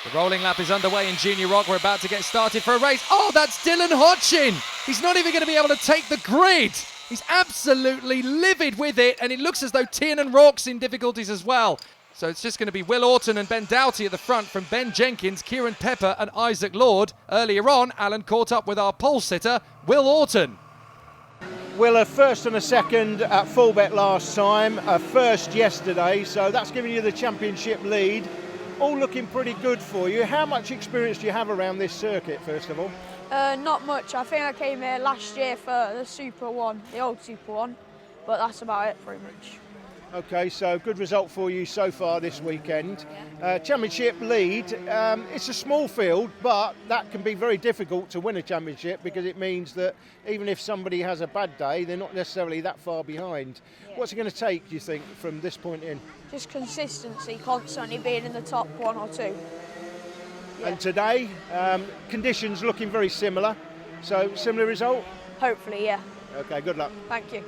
The rolling lap is underway in Junior ROK. We're about to get started for a race. Oh, that's Dylan Hodgkin. He's not even going to be able to take the grid. He's absolutely livid with it, and it looks as though Tiernan Rorke's in difficulties as well. So it's just going to be Will Orton and Ben Doughty at the front from Ben Jenkins, Kieran Pepper and Isaac Lord. Earlier on, Alan caught up with our pole sitter, Will Orton. Will, a first and a second at fullback last time, a first yesterday, so that's giving you the championship lead. All looking pretty good for you. How much experience do you have around this circuit, first of all? Not much. I think I came here last year for the Super One, the old Super One, but that's about it pretty much. Okay, so good result for you so far this weekend. Championship lead, it's a small field, but that can be very difficult to win a championship because it means that even if somebody has a bad day, they're not necessarily that far behind. Yeah. What's it going to take, do you think, from this point in? Just consistency, constantly being in the top one or two. Yeah. And today, conditions looking very similar, so similar result? Hopefully, yeah. Okay, good luck. Thank you.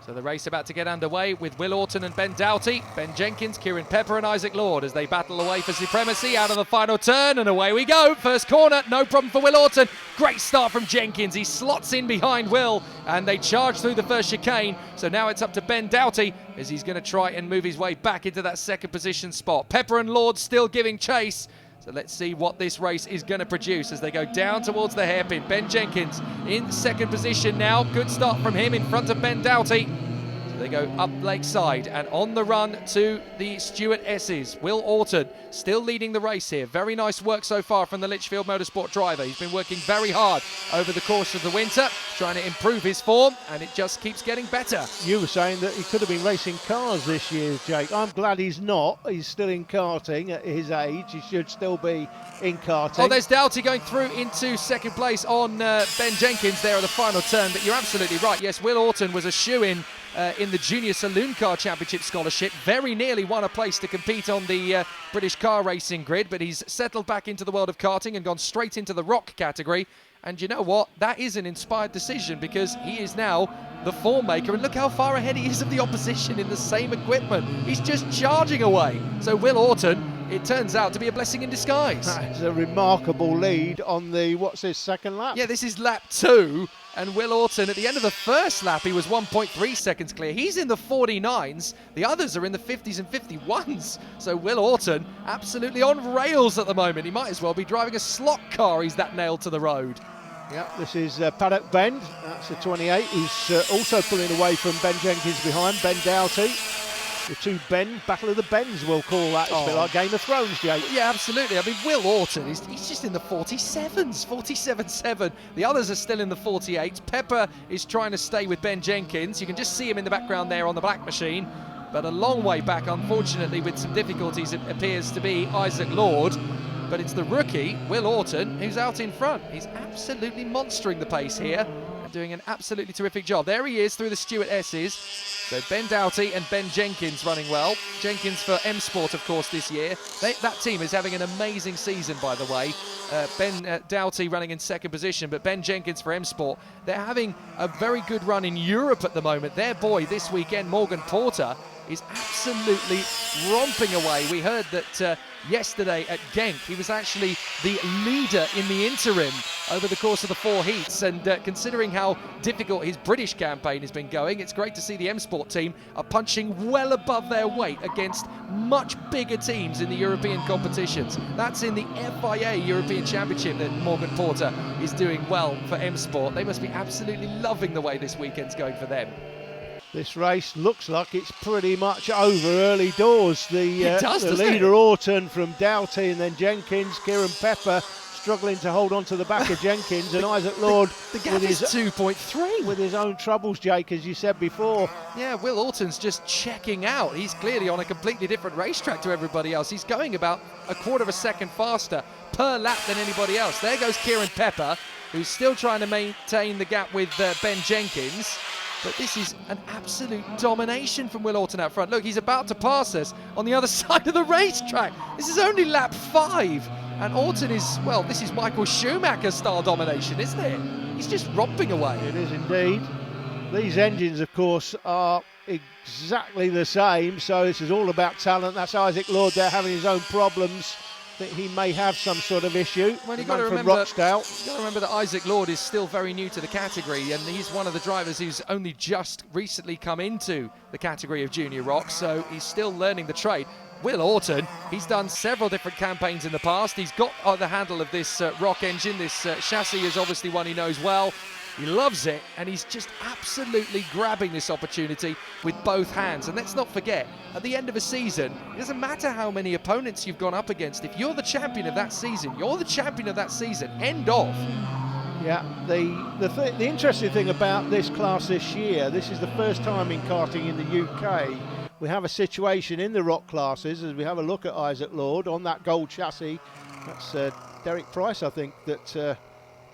So the race about to get underway with Will Orton and Ben Doughty, Ben Jenkins, Kieran Pepper and Isaac Lord as they battle away for supremacy out of the final turn, and away we go. First corner, no problem for Will Orton. Great start from Jenkins. He slots in behind Will and they charge through the first chicane. So now it's up to Ben Doughty as he's going to try and move his way back into that second position spot. Pepper and Lord still giving chase. So let's see what this race is going to produce as they go down towards the hairpin. Ben Jenkins in second position now. Good start from him in front of Ben Doughty. So they go up Lakeside and on the run to the Stuart S's. Will Orton still leading the race here. Very nice work so far from the Lichfield Motorsport driver. He's been working very hard over the course of the winter, trying to improve his form, and it just keeps getting better. You were saying that he could have been racing cars this year, Jake. I'm glad he's not. He's still in karting at his age. He should still be in karting. Oh, there's Doughty going through into second place on Ben Jenkins there at the final turn, but you're absolutely right. Yes, Will Orton was a shoo-in in the Junior Saloon Car Championship Scholarship. Very nearly won a place to compete on the British car racing grid, but he's settled back into the world of karting and gone straight into the ROK category. And you know what? That is an inspired decision because he is now the form maker. And look how far ahead he is of the opposition in the same equipment. He's just charging away. So Will Orton, it turns out to be a blessing in disguise. That's a remarkable lead on the, what's his second lap? Yeah, this is lap 2. And Will Orton, at the end of the first lap, he was 1.3 seconds clear. He's in the 49s. The others are in the 50s and 51s. So Will Orton, absolutely on rails at the moment. He might as well be driving a slot car. He's that nailed to the road. Yeah, this is Paddock Bend. That's the 28, who's also pulling away from Ben Jenkins behind. Ben Doughty. The two Ben, Battle of the Bens, we'll call that. It's a bit like Game of Thrones, Jake. Yeah, absolutely. I mean, Will Orton, he's just in the 47s, 47.7. The others are still in the 48s. Pepper is trying to stay with Ben Jenkins. You can just see him in the background there on the black machine. But a long way back, unfortunately, with some difficulties, it appears to be Isaac Lord. But it's the rookie, Will Orton, who's out in front. He's absolutely monstering the pace here and doing an absolutely terrific job. There he is through the Stuart S's. So Ben Doughty and Ben Jenkins running well. Jenkins for M Sport, of course, this year. That team is having an amazing season, by the way. Ben Doughty running in second position, but Ben Jenkins for M Sport. They're having a very good run in Europe at the moment. Their boy this weekend, Morgan Porter, is absolutely romping away. We heard that yesterday at Genk, he was actually the leader in the interim over the course of the 4 heats, and considering how difficult his British campaign has been going, it's great to see the M Sport team are punching well above their weight against much bigger teams in the European competitions. That's in the FIA European Championship that Morgan Porter is doing well for M Sport. They must be absolutely loving the way this weekend's going for them. This race looks like it's pretty much over early doors. The leader, it? Orton from Doughty, and then Jenkins, Kieran Pepper struggling to hold on to the back of Jenkins, and Isaac Lord the gap is 2.3 with his own troubles, Jake, as you said before. Yeah, Will Orton's just checking out. He's clearly on a completely different racetrack to everybody else. He's going about a quarter of a second faster per lap than anybody else. There goes Kieran Pepper, who's still trying to maintain the gap with Ben Jenkins. But this is an absolute domination from Will Orton out front. Look, he's about to pass us on the other side of the racetrack. This is only lap 5. And Orton is, well, this is Michael Schumacher-style domination, isn't it? He's just romping away. It is indeed. These engines, of course, are exactly the same. So this is all about talent. That's Isaac Lord there having his own problems think he may have some sort of issue. Well, The you've got to man from remember, Rochdale. you've got to remember that Isaac Lord is still very new to the category, and he's one of the drivers who's only just recently come into the category of Junior ROK, so he's still learning the trade. Will Orton, he's done several different campaigns in the past. He's got the handle of this ROK engine. This chassis is obviously one he knows well. He loves it, and he's just absolutely grabbing this opportunity with both hands. And let's not forget, at the end of a season, it doesn't matter how many opponents you've gone up against. If you're the champion of that season, you're the champion of that season. End of. Yeah, the interesting thing about this class this year, this is the first time in karting in the UK, we have a situation in the ROK classes, as we have a look at Isaac Lord on that gold chassis. That's Derek Price, I think, that...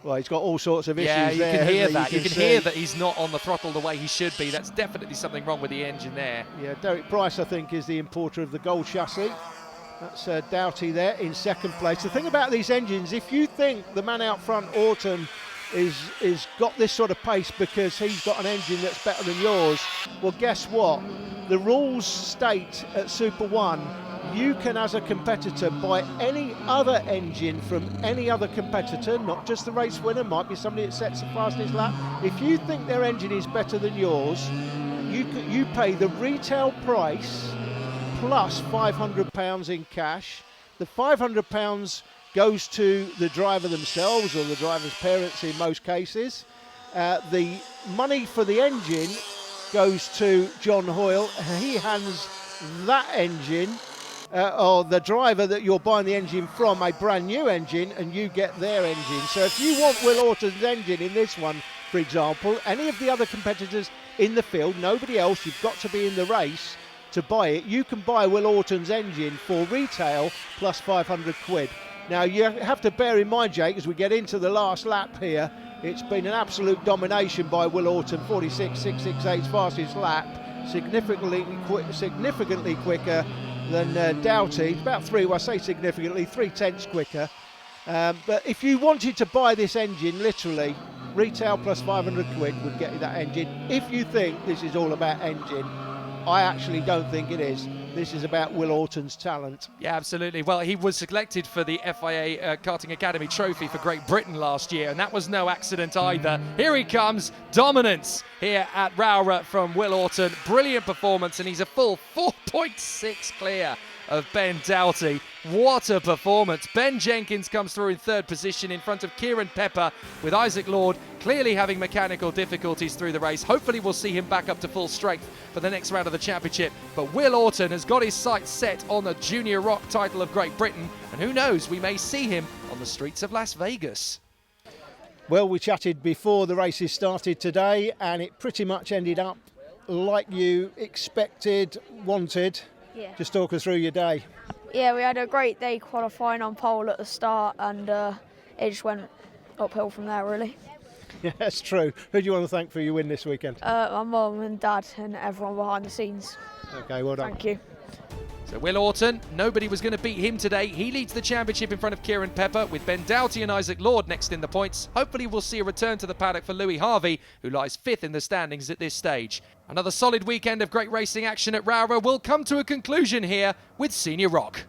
well, he's got all sorts of issues there. Yeah, you can hear that. You can hear see. that he's not on the throttle the way he should be. That's definitely something wrong with the engine there. Yeah, Derek Price, I think, is the importer of the gold chassis. That's Doughty there in second place. The thing about these engines, if you think the man out front, Orton, is got this sort of pace because he's got an engine that's better than yours, well, guess what? The rules state at Super 1, you can, as a competitor, buy any other engine from any other competitor, not just the race winner, might be somebody that sets the fastest lap. If you think their engine is better than yours, you pay the retail price plus £500 in cash. The £500 goes to the driver themselves or the driver's parents in most cases. The money for the engine goes to John Hoyle. He hands that engine or the driver that you're buying the engine from a brand new engine, and you get their engine. So if you want Will Orton's engine in this one, for example, any of the other competitors in the field, nobody else, you've got to be in the race to buy it. You can buy Will Orton's engine for retail plus 500 quid. Now you have to bear in mind, Jake, as we get into the last lap here, it's been an absolute domination by Will Orton, 46.668's fastest lap, significantly quicker than Doughty, about three, well, I say significantly, 3/10 quicker. But if you wanted to buy this engine, literally, retail plus 500 quid would get you that engine. If you think this is all about engine, I actually don't think it is. This is about Will Orton's talent. Yeah, absolutely. Well, he was selected for the FIA Karting Academy Trophy for Great Britain last year, and that was no accident either. Here he comes, dominance here at Rowrah from Will Orton. Brilliant performance, and he's a full 4.6 clear of Ben Doughty. What a performance. Ben Jenkins comes through in third position in front of Kieran Pepper, with Isaac Lord clearly having mechanical difficulties through the race. Hopefully we'll see him back up to full strength for the next round of the championship. But Will Orton has got his sights set on the Junior ROK title of Great Britain, and who knows, we may see him on the streets of Las Vegas. Well, we chatted before the races started today, and it pretty much ended up like you expected, wanted. Yeah. Just talk us through your day. Yeah, we had a great day qualifying on pole at the start, and it just went uphill from there, really. Yeah, that's true. Who do you want to thank for your win this weekend? My mum and dad and everyone behind the scenes. Okay, well done. Thank you. So Will Orton, nobody was going to beat him today. He leads the championship in front of Kieran Pepper, with Ben Doughty and Isaac Lord next in the points. Hopefully we'll see a return to the paddock for Louis Harvey, who lies 5th in the standings at this stage. Another solid weekend of great racing action at Rowrah will come to a conclusion here with Senior ROK.